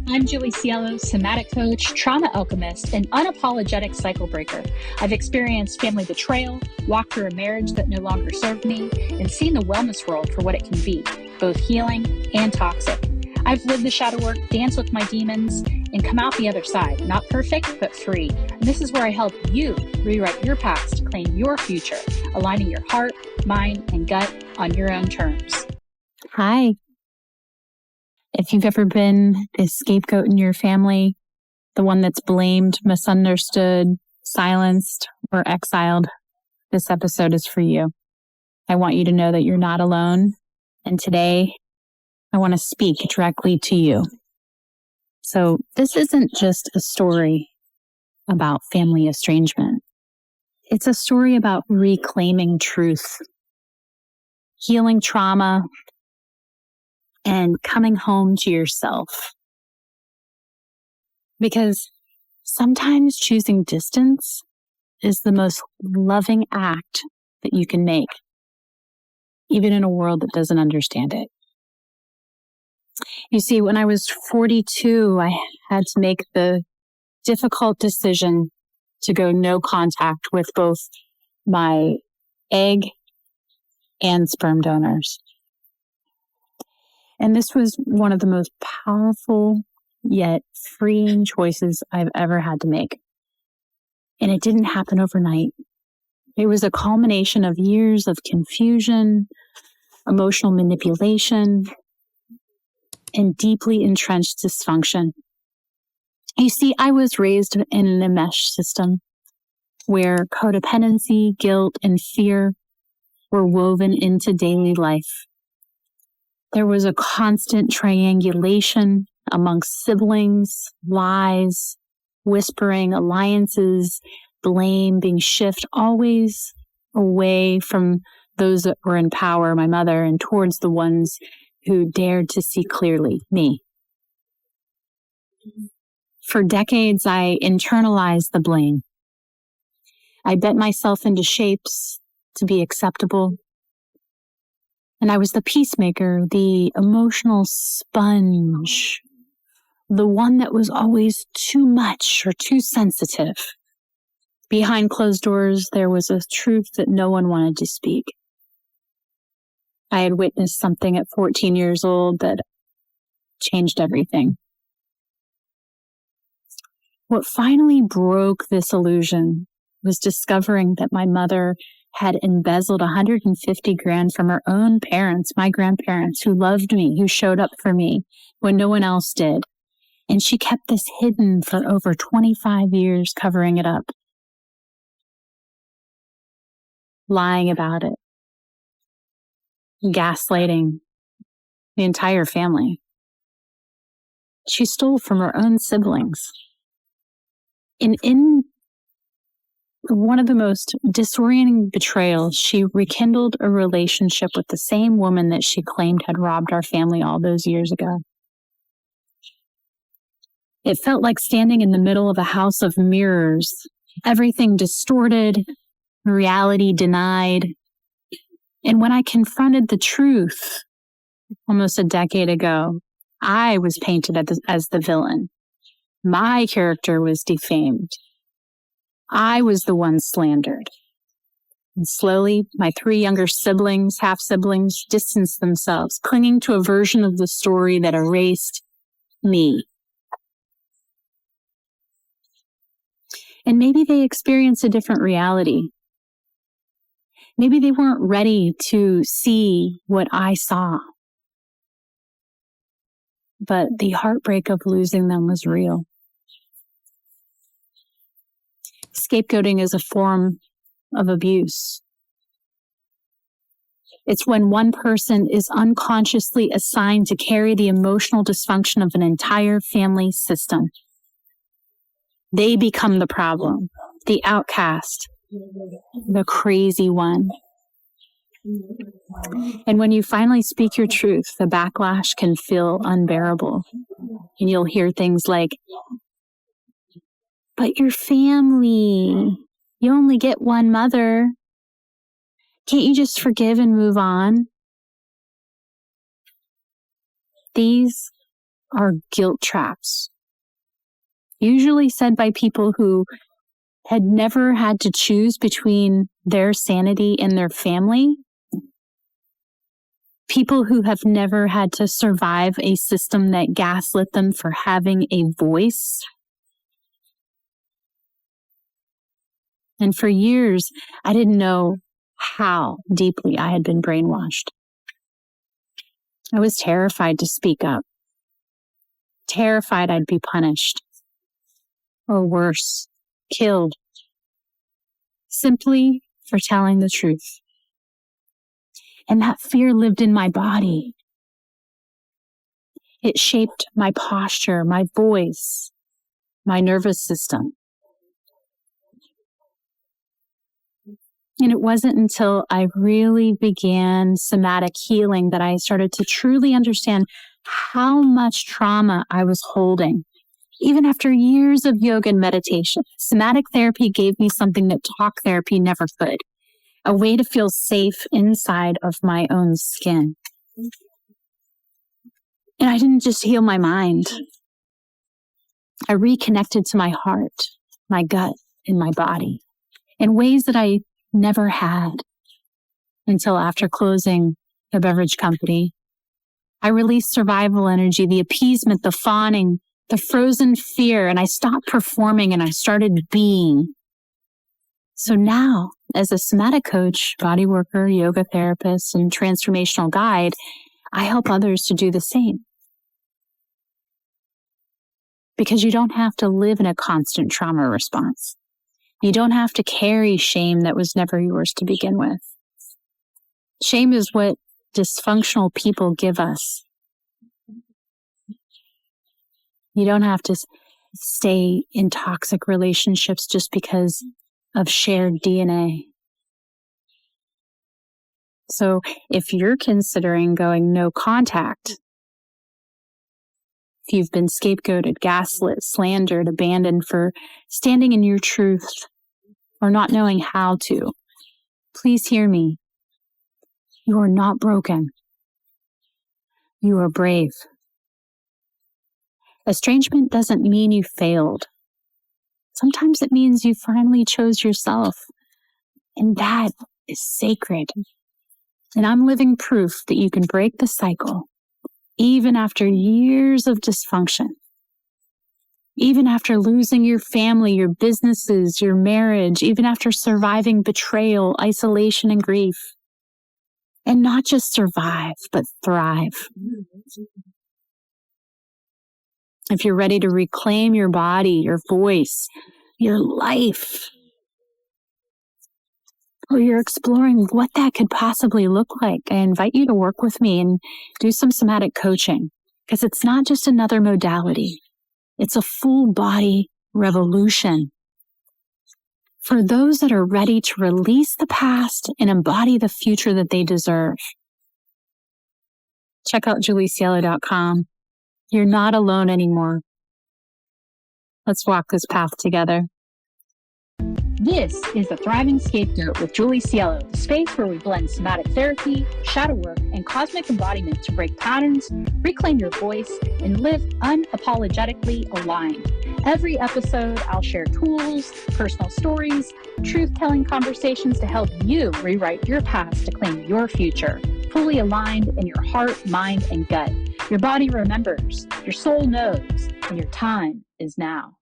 I'm Julie Cielo, somatic coach, trauma alchemist, and unapologetic cycle breaker. I've experienced family betrayal, walked through a marriage that no longer served me, and seen the wellness world for what it can be, both healing and toxic. I've lived the shadow work, danced with my demons, and come out the other side, not perfect, but free. And this is where I help you rewrite your past to claim your future, aligning your heart, mind, and gut on your own terms. Hi. If you've ever been the scapegoat in your family, the one that's blamed, misunderstood, silenced, or exiled, this episode is for you. I want you to know that you're not alone. And today, I want to speak directly to you. So this isn't just a story about family estrangement. It's a story about reclaiming truth, healing trauma, and coming home to yourself. Because sometimes choosing distance is the most loving act that you can make, even in a world that doesn't understand it. You see, when I was 42, I had to make the difficult decision to go no contact with both my egg and sperm donors. And this was one of the most powerful yet freeing choices I've ever had to make. And it didn't happen overnight. It was a culmination of years of confusion, emotional manipulation, and deeply entrenched dysfunction. You see, I was raised in an enmeshed system where codependency, guilt, and fear were woven into daily life. There was a constant triangulation amongst siblings, lies, whispering, alliances, blame being shifted always away from those that were in power, my mother, and towards the ones who dared to see clearly, me. For decades, I internalized the blame. I bent myself into shapes to be acceptable. And I was the peacemaker, the emotional sponge, the one that was always too much or too sensitive. Behind closed doors, there was a truth that no one wanted to speak. I had witnessed something at 14 years old that changed everything. What finally broke this illusion was discovering that my mother had embezzled $150,000 from her own parents, my grandparents, who loved me, who showed up for me when no one else did. And she kept this hidden for over 25 years, covering it up, lying about it, gaslighting the entire family. She stole from her own siblings. And in one of the most disorienting betrayals, she rekindled a relationship with the same woman that she claimed had robbed our family all those years ago. It felt like standing in the middle of a house of mirrors, everything distorted, reality denied. And when I confronted the truth almost a decade ago, I was painted as the villain. My character was defamed. I was the one slandered. And slowly, my 3 younger siblings, half-siblings, distanced themselves, clinging to a version of the story that erased me. And maybe they experienced a different reality. Maybe they weren't ready to see what I saw. But the heartbreak of losing them was real. Scapegoating is a form of abuse. It's when one person is unconsciously assigned to carry the emotional dysfunction of an entire family system. They become the problem, the outcast, the crazy one. And when you finally speak your truth, the backlash can feel unbearable. And you'll hear things like, "But your family, you only get one mother. Can't you just forgive and move on?" These are guilt traps, usually said by people who had never had to choose between their sanity and their family. People who have never had to survive a system that gaslit them for having a voice. And for years, I didn't know how deeply I had been brainwashed. I was terrified to speak up, terrified I'd be punished, or worse, killed, simply for telling the truth. And that fear lived in my body. It shaped my posture, my voice, my nervous system. And it wasn't until I really began somatic healing that I started to truly understand how much trauma I was holding. Even after years of yoga and meditation, somatic therapy gave me something that talk therapy never could. A way to feel safe inside of my own skin. And I didn't just heal my mind. I reconnected to my heart, my gut, and my body in ways that I never had until after closing the beverage company. I released survival energy, the appeasement, the fawning, the frozen fear, and I stopped performing and I started being. So now, as a somatic coach, body worker, yoga therapist, and transformational guide, I help others to do the same. Because you don't have to live in a constant trauma response. You don't have to carry shame that was never yours to begin with. Shame is what dysfunctional people give us. You don't have to stay in toxic relationships just because of shared DNA. So if you're considering going no contact, if you've been scapegoated, gaslit, slandered, abandoned for standing in your truth or not knowing how to, please hear me. You are not broken. You are brave. Estrangement doesn't mean you failed. Sometimes it means you finally chose yourself. And that is sacred. And I'm living proof that you can break the cycle, even after years of dysfunction, even after losing your family, your businesses, your marriage, even after surviving betrayal, isolation, and grief. And not just survive, but thrive. If you're ready to reclaim your body, your voice, your life, or you're exploring what that could possibly look like, I invite you to work with me and do some somatic coaching, because it's not just another modality. It's a full body revolution for those that are ready to release the past and embody the future that they deserve. Check out juliecielo.com. You're not alone anymore. Let's walk this path together. This is the Thriving Scapegoat with Julie Cielo, the space where we blend somatic therapy, shadow work, and cosmic embodiment to break patterns, reclaim your voice, and live unapologetically aligned. Every episode, I'll share tools, personal stories, truth-telling conversations to help you rewrite your past to claim your future, fully aligned in your heart, mind, and gut. Your body remembers, your soul knows, and your time is now.